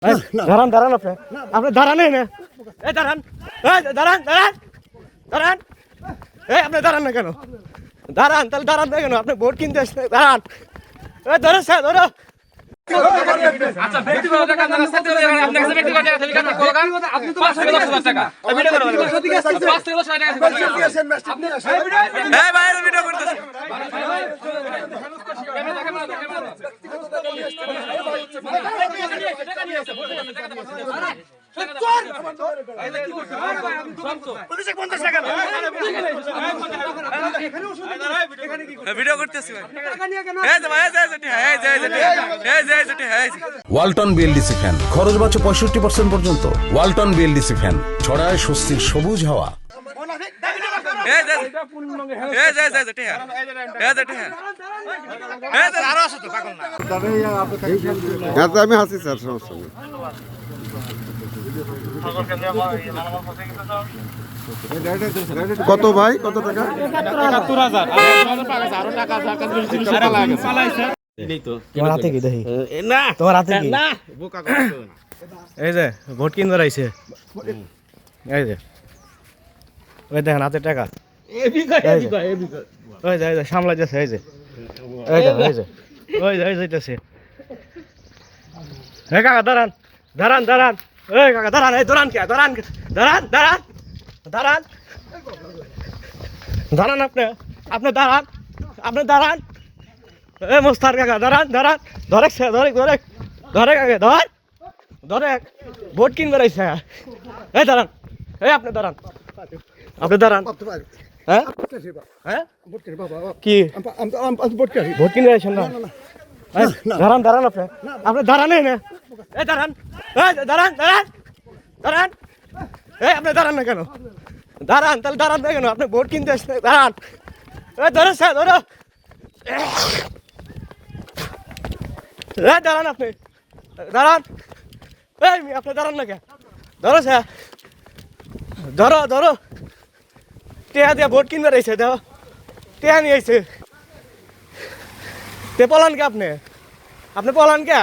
দাঁড়ান দাঁড়ান আপনি আপনি দাঁড়ান না এই দাঁড়ান দাঁড়ান দাঁড়ান দাঁড়ান এই আপনি দাঁড়ান না কেন দাঁড়ান তাহলে দাঁড়ান না কেন আপনি ভোট কিনতে আসছেন দাঁড়ান এই ধরো স্যার ধরো আচ্ছা ব্যক্তিগত টাকা না সাথে আপনি কাছে ব্যক্তিগত টাকা থেকে কাটা কোলা আপনি তো 5 থেকে 10,000 টাকা ভিডিও করবেন 5 থেকে 10,000 টাকা আপনি এই বাইরে ভিডিও করতেছেন ভিডিও করতেছি ওয়ালটন বিএলডিসি ফ্যান খরচ বাঁচে 65% পর্যন্ত। ওয়ালটন বিএলডিসি ফ্যান ছড়ায় স্বস্তির সবুজ হাওয়া। আমি হাসি স্যার, সমস্যা নেই। কত ভাই, কত টাকা? ৭১,০০০ তোমার হাতে কি দেখি না, তোমার হাতে কি না? এই যে ভোট কিনবার আইছে, এই যে ওই দেখেন হাতে টাকা, ওই যে সামলাই যাচ্ছে, এই যে এই যে ওই যে যাইতেছে। এই কাকা দাঁড়ান দাঁড়ান দাঁড়ান, এই কাকা দাঁড়ান, এই দাঁড়ান কে দাঁড়ান দাঁড়ান দাঁড়ান দাঁড়ান দাঁড়ান আপনি দাঁড়ান, আপনি দাঁড়ান। এ মোস্তার কাকা দাঁড়ান দাঁড়ান, ধরে ধরে ধরে ধরে কাকা ধর ধরে ভোট কিনবার আইছে। এই দাঁড়ান, এই আপনি দাঁড়ান, আপনি দাঁড়ান। হ্যাঁ হ্যাঁ কি ভোট কিনবার আইছেন না? দাঁড়ান দাঁড়ান, আপনি দাঁড়ান না, এই দাঁড়ান, এই দাঁড়ান দাঁড়ান দাঁড়ান, এই আপনি দাঁড়ান না কেন? দাঁড়ান তাহলে দাঁড়ান না কেন? আপনি ভোট কিনতে আসছেন, দাঁড়ান। এই ধরো স্যার ধরো, দাঁড়ান আপনি দাঁড়ান, এই আপনি দাঁড়ান না কে? ধরো স্যার ধরো ধরো, টেয়া দিয়া ভোট কিনবার আইছে, দেখো টেয়া নিয়ে আইছে, তে পলান কে আপনি? আপনি পলান কে?